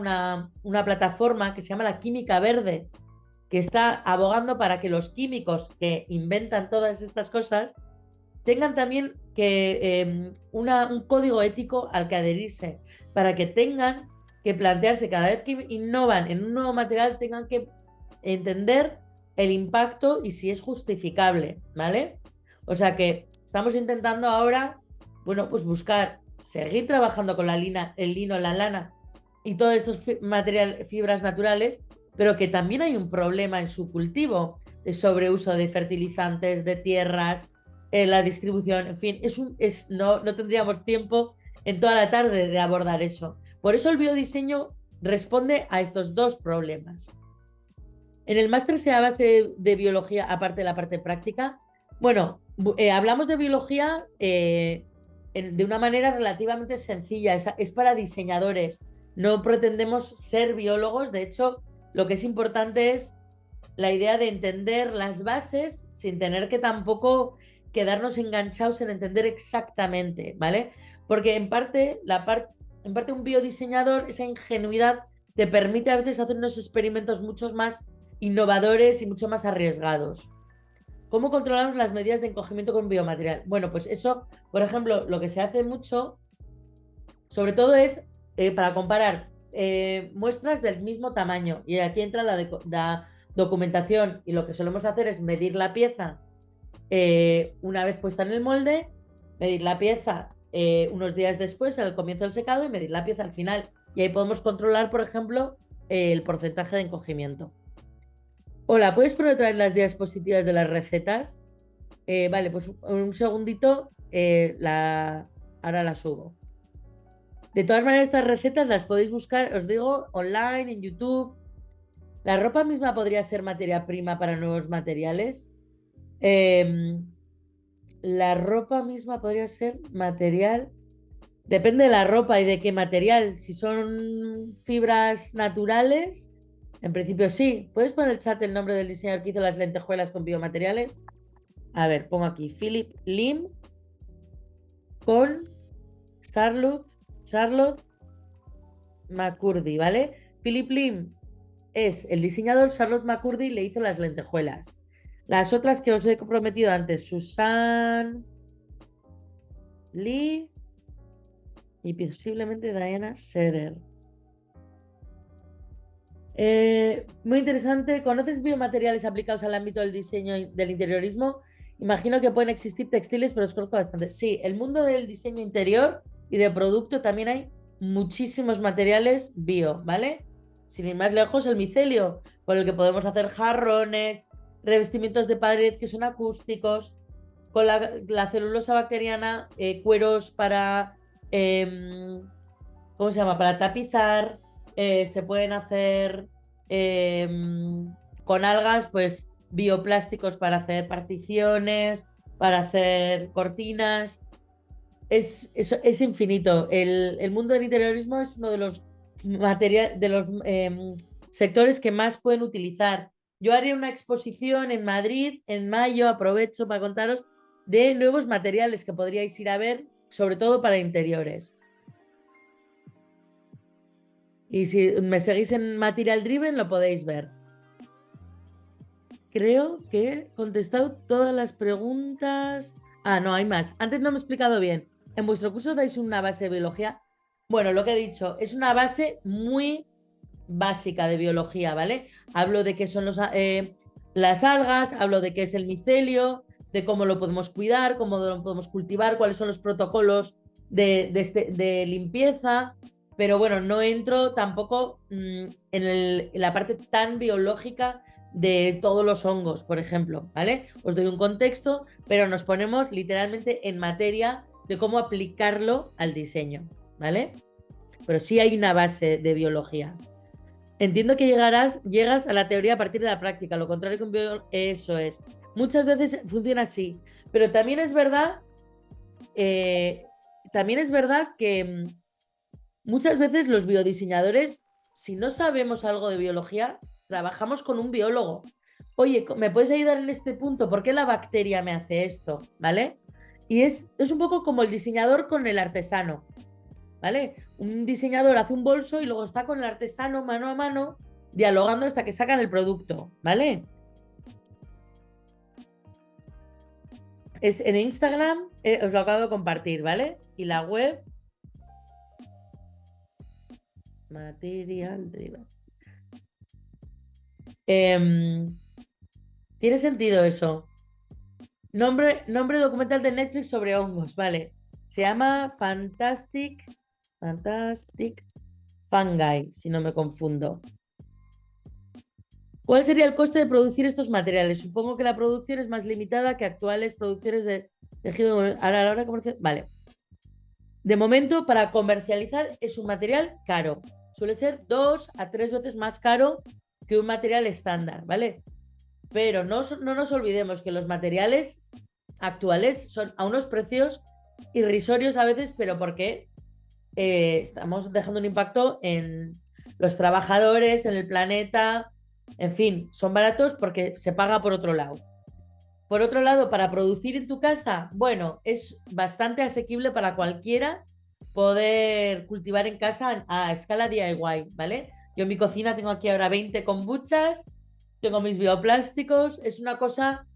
A: una plataforma que se llama la Química Verde, que está abogando para que los químicos que inventan todas estas cosas tengan también un código ético al que adherirse, para que tengan que plantearse cada vez que innovan en un nuevo material, tengan que entender el impacto y si es justificable, ¿vale? O sea que estamos intentando ahora, bueno, pues buscar, seguir trabajando con el lino, la lana y todos estos fibras naturales, pero que también hay un problema en su cultivo de sobreuso de fertilizantes, de tierras, la distribución, en fin, no tendríamos tiempo en toda la tarde de abordar eso. Por eso el biodiseño responde a estos dos problemas. En el máster se da base de biología, aparte de la parte práctica. Bueno, hablamos de biología de una manera relativamente sencilla, es para diseñadores. No pretendemos ser biólogos, de hecho, lo que es importante es la idea de entender las bases sin tener que tampoco quedarnos enganchados en entender exactamente, ¿vale? Porque en parte un biodiseñador, esa ingenuidad te permite a veces hacer unos experimentos mucho más innovadores y mucho más arriesgados. ¿Cómo controlamos las medidas de encogimiento con biomaterial? Bueno, pues eso, por ejemplo, lo que se hace mucho, sobre todo es para comparar muestras del mismo tamaño. Y aquí entra la documentación. Y lo que solemos hacer es medir la pieza una vez puesta en el molde, medir la pieza unos días después, al comienzo del secado, y medir la pieza al final. Y ahí podemos controlar, por ejemplo, el porcentaje de encogimiento. Hola, ¿puedes poner otra vez las diapositivas de las recetas? Vale, pues un segundito, ahora las subo. De todas maneras, estas recetas las podéis buscar, os digo, online, en YouTube. La ropa misma podría ser materia prima para nuevos materiales. La ropa misma podría ser material. Depende de la ropa y de qué material. Si son fibras naturales, en principio sí. ¿Puedes poner en el chat el nombre del diseñador que hizo las lentejuelas con biomateriales? A ver, pongo aquí Philip Lim con Charlotte McCurdy, ¿vale? Philip Lim es el diseñador, Charlotte McCurdy le hizo las lentejuelas. Las otras que os he prometido antes, Susan Lee y posiblemente Diana Scherer. Muy interesante. ¿Conoces biomateriales aplicados al ámbito del diseño y del interiorismo? Imagino que pueden existir textiles, pero os conozco bastante. Sí, el mundo del diseño interior y de producto también hay muchísimos materiales bio, ¿vale? Sin ir más lejos, el micelio, con el que podemos hacer jarrones, revestimientos de pared que son acústicos, con la celulosa bacteriana, cueros para, ¿cómo se llama? Para tapizar, se pueden hacer con algas, pues bioplásticos para hacer particiones, para hacer cortinas. Es infinito. El mundo del interiorismo es uno de los, de los sectores que más pueden utilizar. Yo haré una exposición en Madrid en mayo, aprovecho para contaros, de nuevos materiales que podríais ir a ver, sobre todo para interiores. Y si me seguís en Material Driven lo podéis ver. Creo que he contestado todas las preguntas. Ah, no, hay más. Antes no me he explicado bien. ¿En vuestro curso dais una base de biología? Bueno, lo que he dicho, es una base muy básica de biología, ¿vale? Hablo de qué son las algas, hablo de qué es el micelio, de cómo lo podemos cuidar, cómo lo podemos cultivar, cuáles son los protocolos de limpieza, pero bueno, no entro tampoco en la parte tan biológica de todos los hongos, por ejemplo, ¿vale? Os doy un contexto, pero nos ponemos literalmente en materia de cómo aplicarlo al diseño, ¿vale? Pero sí hay una base de biología. Entiendo que llegas a la teoría a partir de la práctica, lo contrario que un biólogo, eso es. Muchas veces funciona así, pero eh, también es verdad que muchas veces los biodiseñadores, si no sabemos algo de biología, trabajamos con un biólogo. Oye, ¿me puedes ayudar en este punto? ¿Por qué la bacteria me hace esto? ¿Vale? Y es un poco como el diseñador con el artesano, ¿vale? Un diseñador hace un bolso y luego está con el artesano mano a mano dialogando hasta que sacan el producto, ¿vale? Es en Instagram, os lo acabo de compartir, ¿vale? Y la web, Material Driven. Tiene sentido eso. Nombre documental de Netflix sobre hongos, vale. Se llama Fantastic Fungi, si no me confundo. ¿Cuál sería el coste de producir estos materiales? Supongo que la producción es más limitada que actuales producciones de tejido. Ahora, a la hora de comercializar. Vale. De momento, para comercializar es un material caro. Suele ser 2 a 3 veces más caro que un material estándar, ¿vale? Pero no nos olvidemos que los materiales actuales son a unos precios irrisorios a veces, pero porque estamos dejando un impacto en los trabajadores, en el planeta, en fin, son baratos porque se paga por otro lado. Por otro lado, para producir en tu casa, bueno, es bastante asequible para cualquiera poder cultivar en casa a escala DIY, ¿vale? Yo en mi cocina tengo aquí ahora 20 kombuchas, tengo mis bioplásticos, es una cosa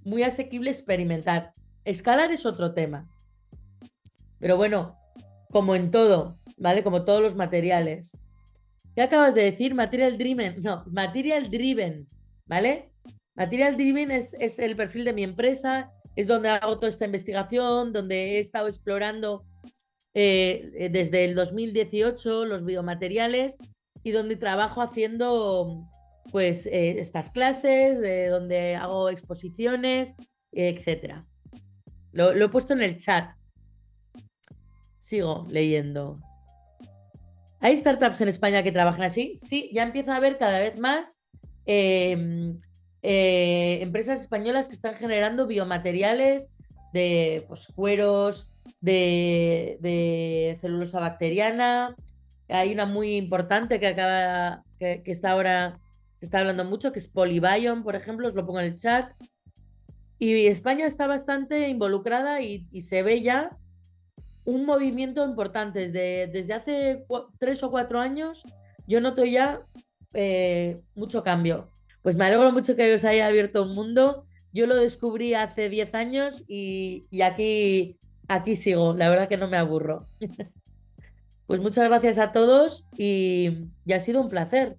A: muy asequible experimentar. Escalar es otro tema, pero bueno, como en todo, ¿vale? Como todos los materiales. ¿Qué acabas de decir? Material Driven. No, Material Driven, ¿vale? Material Driven es el perfil de mi empresa, es donde hago toda esta investigación, donde he estado explorando desde el 2018 los biomateriales y donde trabajo haciendo pues estas clases, donde hago exposiciones, etcétera. Lo he puesto en el chat. Sigo leyendo. ¿Hay startups en España que trabajan así? Sí, ya empieza a haber cada vez más eh, empresas españolas que están generando biomateriales de pues, cueros, de celulosa bacteriana. Hay una muy importante que está ahora, se está hablando mucho, que es Polybiome, por ejemplo, os lo pongo en el chat. Y España está bastante involucrada y se ve ya un movimiento importante. Desde hace 3 o 4 años yo noto ya mucho cambio. Pues me alegro mucho que os haya abierto un mundo. Yo lo descubrí hace 10 años y aquí sigo. La verdad que no me aburro. Pues muchas gracias a todos y ha sido un placer.